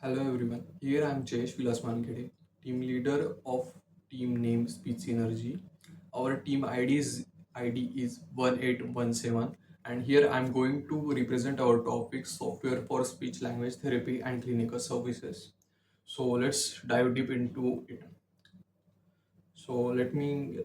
Hello everyone, here I am Jayesh Vilaswankede, team leader of team name Speech Synergy. Our team ID is 1817, and here I am going to represent our topic software for speech language therapy and clinical services. So let's dive deep into it. So uh, let me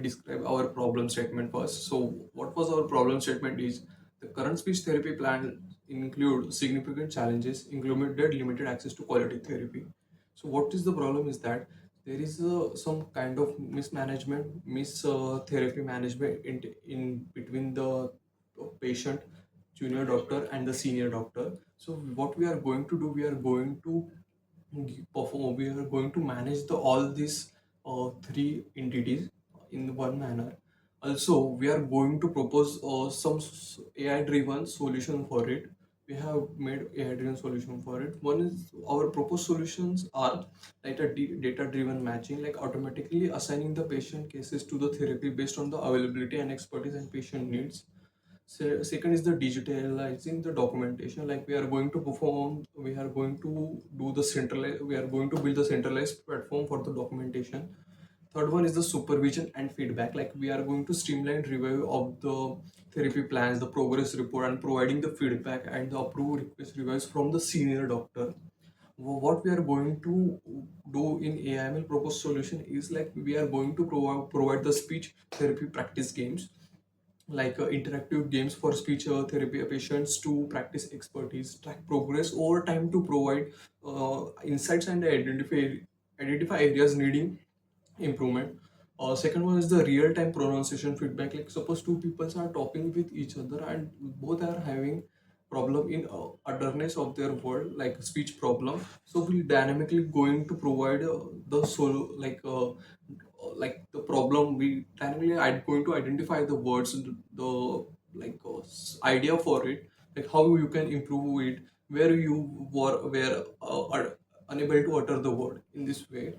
describe our problem statement first. So what was our problem statement is the current speech therapy plan include significant challenges, included limited access to quality therapy. So what is the problem is that there is some kind of mismanagement, mis therapy management in between the patient, junior doctor and the senior doctor. So what we are going to do, we are going to manage all these three entities in one manner. Also, we are going to propose some AI driven solution for it. We have made AI driven solution for it. One is our proposed solutions are like a data driven matching, like automatically assigning the patient cases to the therapy based on the availability and expertise and patient needs. Second is the digitalizing the documentation. Like we are going to do the centralized, we are going to build the centralized platform for the documentation. Third one is the supervision and feedback. Like we are going to streamline review of the therapy plans, the progress report, and providing the feedback and the approved request reviews from the senior doctor. What we are going to do in AIML proposed solution is like we are going to provide the speech therapy practice games, like interactive games for speech therapy patients to practice expertise, track progress over time to provide insights and identify areas needing improvement. Second one is the real-time pronunciation feedback. Like suppose two people are talking with each other and both are having problem in utterness of their word, like speech problem. So we dynamically going to provide the solo like the problem. We dynamically going to identify the words, the idea for it, like how you can improve it, where you were are unable to utter the word in this way.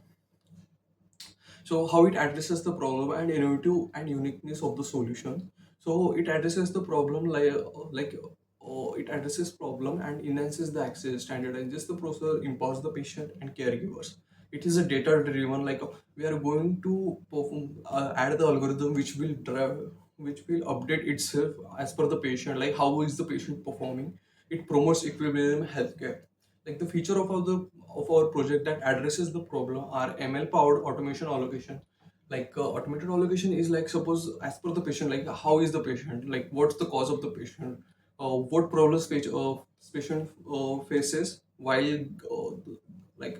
So how it addresses the problem and innovative and uniqueness of the solution. So it addresses the problem it addresses problem and enhances the access, standardizes the process, empowers the patient and caregivers. It is a data driven, we are going to add the algorithm which will update itself as per the patient, like how is the patient performing. It promotes equilibrium healthcare. Like the feature of our project that addresses the problem are ML powered automation allocation. Like automated allocation is like, suppose as per the patient, like how is the patient, like what's the cause of the patient, what problems patient faces while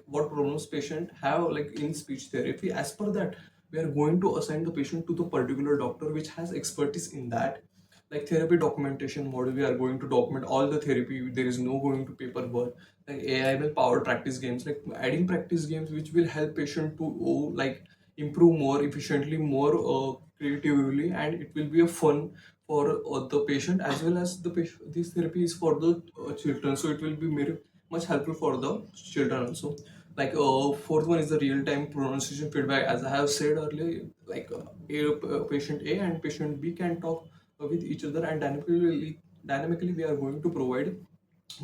what problems patient have like in speech therapy. As per that, we are going to assign the patient to the particular doctor which has expertise in that. Like therapy documentation model, we are going to document all the therapy. There is no going to paperwork. Like AI will power practice games, like adding practice games which will help patient to improve more efficiently, more creatively, and it will be a fun for the patient as well as the patient. This therapy is for the children, so it will be very much helpful for the children also. Like fourth one is the real-time pronunciation feedback. As I have said earlier, patient A and patient B can talk with each other, and dynamically we are going to provide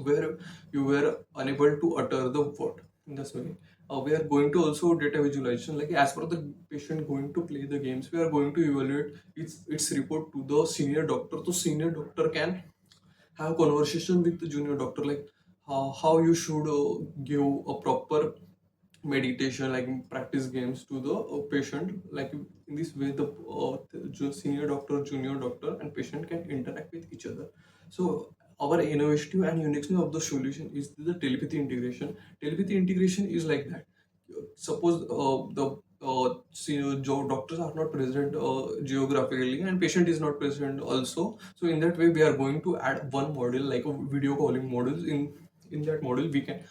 where you were unable to utter the word in this way. We are going to also data visualization, like as per the patient going to play the games, we are going to evaluate its report to the senior doctor, so senior doctor can have conversation with the junior doctor, like how you should give a proper meditation, like practice games to the patient. Like in this way the senior doctor, junior doctor and patient can interact with each other. So our innovative and uniqueness of the solution is the telepathy integration. Telepathy integration is like that. Suppose the doctors are not present geographically and patient is not present also. So in that way we are going to add one model, like a video calling model. In that model we can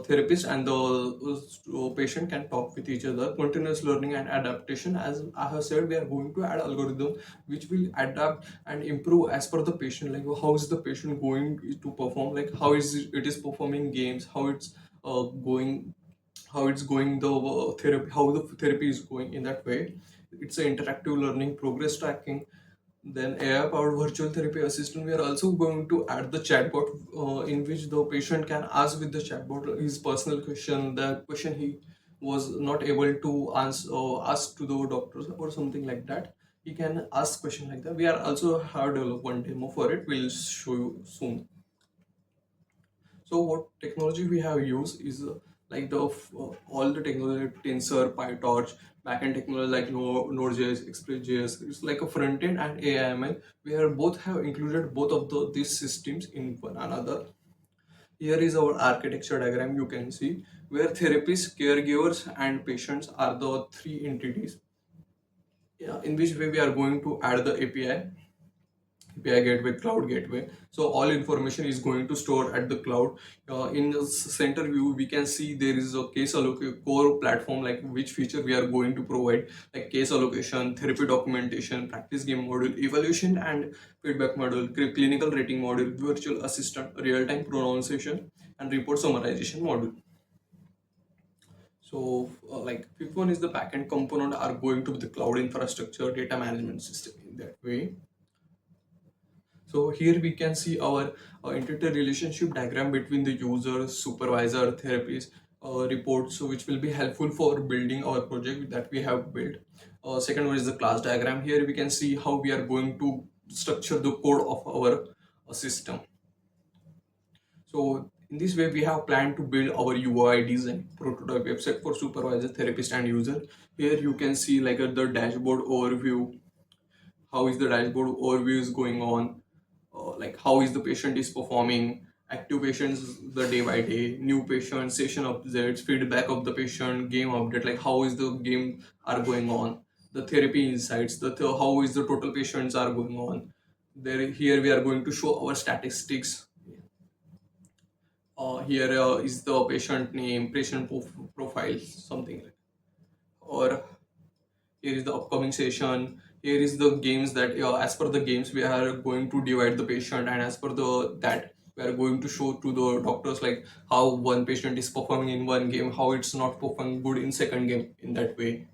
therapist and the patient can talk with each other. Continuous learning and adaptation, as I have said, we are going to add algorithm which will adapt and improve as per the patient, like how is the patient going to perform, like how it is performing games, going how it's going the therapy, how the therapy is going. In that way it's an interactive learning, progress tracking, Then AI-powered virtual therapy assistant, we are also going to add the chatbot in which the patient can ask with the chatbot his personal question, the question he was not able to answer or ask to the doctors or something like that. He can ask question like that. We are also have developed one demo for it. We'll show you soon. So what technology we have used is like all the technology, Tensor, PyTorch, backend technology like Node.js, Express.js. It's like a front end and AIML. We have both have included both of these systems in one another. Here is our architecture diagram. You can see where therapists, caregivers, and patients are the three entities. Yeah, in which way we are going to add the API gateway, cloud gateway. So all information is going to store at the cloud. In the center view, we can see there is a case allocate core platform, like which feature we are going to provide, like case allocation, therapy documentation, practice game module, evaluation and feedback module, clinical rating module, virtual assistant, real-time pronunciation, and report summarization module. So, like fifth one is the backend component are going to be the cloud infrastructure, data management system in that way. So here we can see our interrelationship diagram between the user, supervisor, therapist, reports, so which will be helpful for building our project that we have built. Second one is the class diagram. Here we can see how we are going to structure the code of our system. So in this way, we have planned to build our UI design prototype website for supervisor, therapist, and user. Here you can see like the dashboard overview, how is the dashboard overview is going on, like how is the patient is performing, active patients the day by day, new patient session updates, feedback of the patient, game update, like how is the game are going on, the therapy insights, how is the total patients are going on. There here we are going to show our statistics. Here is the patient name, profile, something like, or here is the upcoming session, here is the games that as per the games we are going to divide the patient, and as per the that we are going to show to the doctors like how one patient is performing in one game, how it's not performing good in second game, in that way.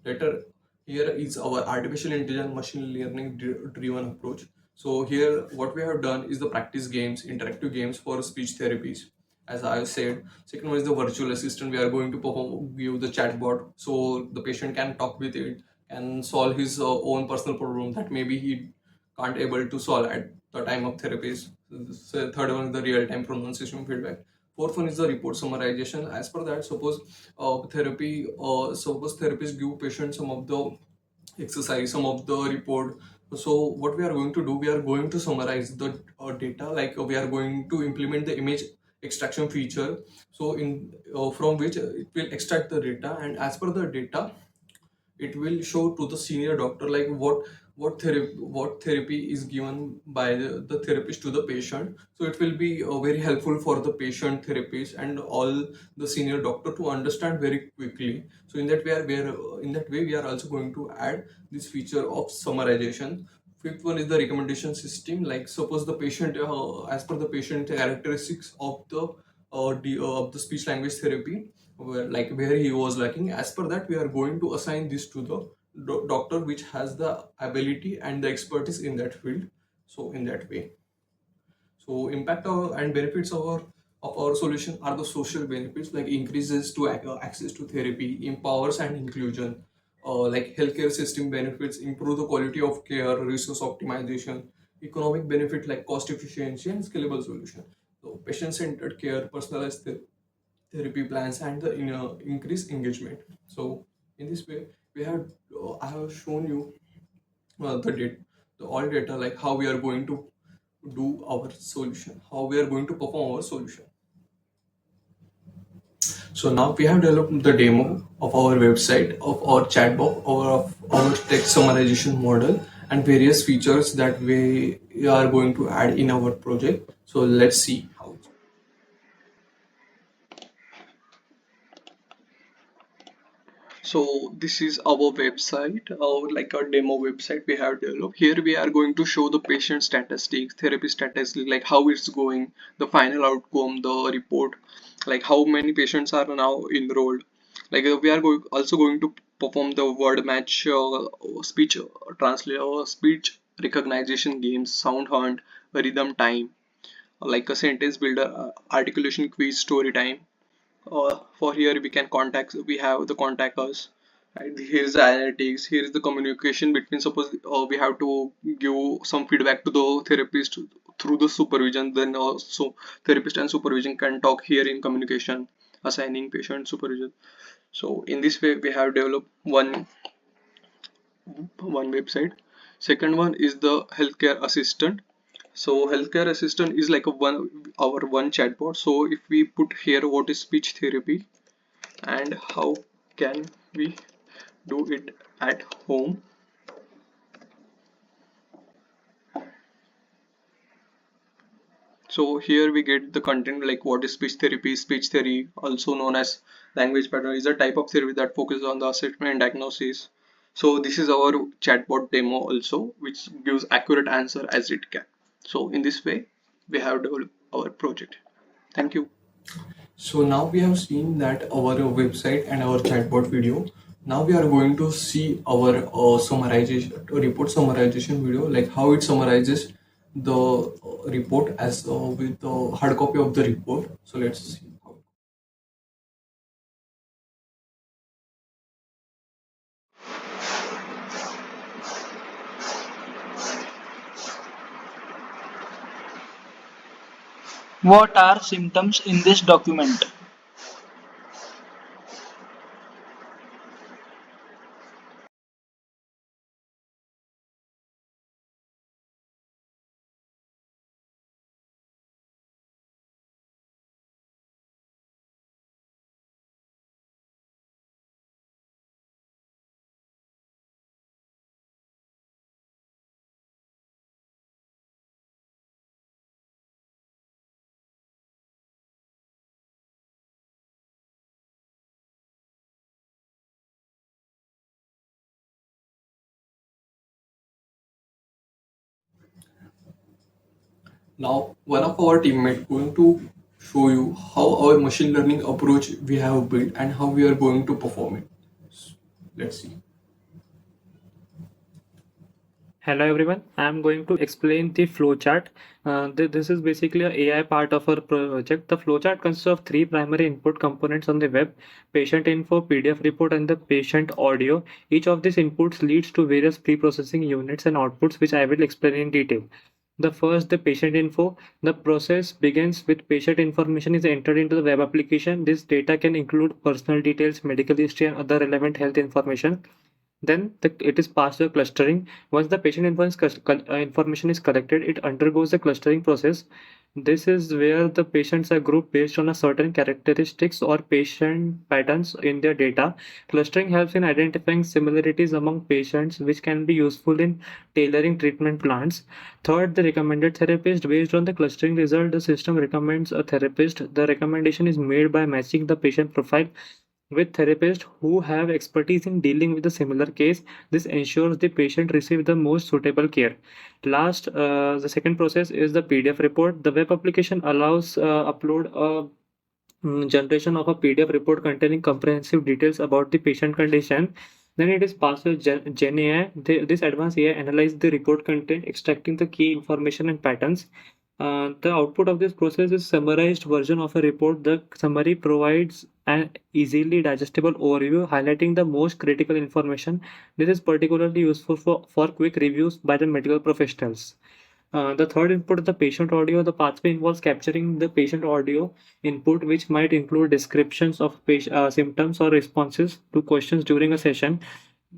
Later, here is our artificial intelligence machine learning driven approach. So here what we have done is the practice games, interactive games for speech therapies, as I said. Second one is the virtual assistant. We are going to perform give the chatbot so the patient can talk with it and solve his own personal problem that maybe he can't able to solve at the time of therapies. So third one is the real time pronunciation feedback. Fourth one is the report summarization. As per that, suppose therapists give patients some of the exercise, some of the report. So what we are going to do, we are going to summarize the data, like we are going to implement the image extraction feature. So in from which it will extract the data, and as per the data it will show to the senior doctor like what therapy is given by the therapist to the patient. So it will be very helpful for the patient, therapist, and all the senior doctor to understand very quickly. So in that way we are also going to add this feature of summarization. Fifth one is the recommendation system. Like suppose the patient, as per the patient characteristics of the speech language therapy, where he was lacking, as per that we are going to assign this to the doctor which has the ability and the expertise in that field. So in that way, so impact and benefits of our solution are the social benefits, like increases to access to therapy, empowers and inclusion, like healthcare system benefits, improve the quality of care, resource optimization, economic benefit like cost efficiency and scalable solution. So patient-centered care, personalized therapy plans, and the increased engagement. So in this way, we have I have shown you the all data, like how we are going to do our solution, how we are going to perform our solution. So now we have developed the demo of our website, of our chatbot, of our text summarization model, and various features that we are going to add in our project. So let's see how. So this is our website, like a demo website we have developed. Here we are going to show the patient statistics, therapy statistics, like how it's going, the final outcome, the report, like how many patients are now enrolled, Like we are also going to perform the word match, speech translate, speech recognition games, sound hunt, rhythm time, like a sentence builder, articulation quiz, story time. For here we have the contact us, right? Here's the analytics, here is the communication between, suppose we have to give some feedback to the therapist through the supervision, then also therapist and supervision can talk here in communication, assigning patient supervision. So in this way we have developed one website. Second one is the healthcare assistant. So healthcare assistant is like our one chatbot. So if we put here what is speech therapy and how can we do it at home. So here we get the content like what is speech therapy. Speech therapy, also known as language pattern, is a type of therapy that focuses on the assessment and diagnosis. So this is our chatbot demo also, which gives accurate answer as it can. So in this way, we have developed our project. Thank you. So now we have seen that our website and our chatbot video. Now we are going to see our summarization report summarization video, like how it summarizes the report as with the hard copy of the report. So let's see. What are symptoms in this document? Now, one of our teammates going to show you how our machine learning approach we have built and how we are going to perform it. Let's see. Hello everyone, I am going to explain the flowchart. This is basically a AI part of our project. The flowchart consists of three primary input components on the web: patient info, PDF report, and the patient audio. Each of these inputs leads to various pre-processing units and outputs, which I will explain in detail. The first, the patient info. The process begins with patient information is entered into the web application. This data can include personal details, medical history, and other relevant health information. Then it is passed to clustering. Once the patient information is collected, it undergoes the clustering process. This is where the patients are grouped based on a certain characteristics or patient patterns in their data. Clustering helps in identifying similarities among patients, which can be useful in tailoring treatment plans. Third, the recommended therapist. Based on the clustering result, the system recommends a therapist. The recommendation is made by matching the patient profile with therapists who have expertise in dealing with a similar case. This ensures the patient receive the most suitable care. Last, the second process is the PDF report. The web application allows upload a generation of a PDF report containing comprehensive details about the patient condition. Then it is passed to Gen AI. This advanced AI analyzes the report content, extracting the key information and patterns. The output of this process is summarized version of a report. The summary provides an easily digestible overview, highlighting the most critical information. This is particularly useful for quick reviews by the medical professionals. The third input is the patient audio. The pathway involves capturing the patient audio input, which might include descriptions of symptoms or responses to questions during a session.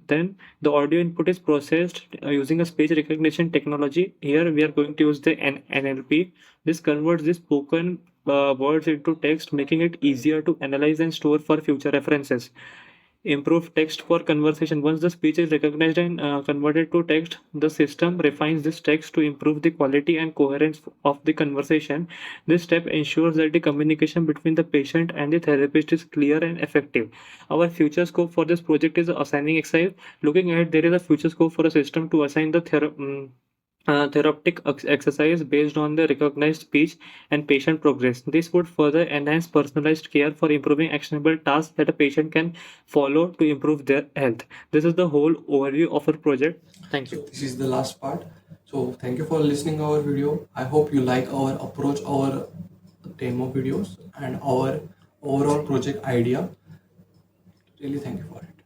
Then the audio input is processed using a speech recognition technology. Here we are going to use the NLP. This converts the spoken words into text, making it easier to analyze and store for future references. Improve text for conversation. Once the speech is recognized and converted to text, the system refines this text to improve the quality and coherence of the conversation. This step ensures that the communication between the patient and the therapist is clear and effective. Our future scope for this project is assigning exercise. Looking ahead, there is a future scope for a system to assign the therapeutic exercise based on the recognized speech and patient progress. This would further enhance personalized care for improving actionable tasks that a patient can follow to improve their health. This is the whole overview of our project. Thank So you. this is the last part. So thank you for listening our video. I hope you like our approach, our demo videos, and our overall project idea. Really thank you for it.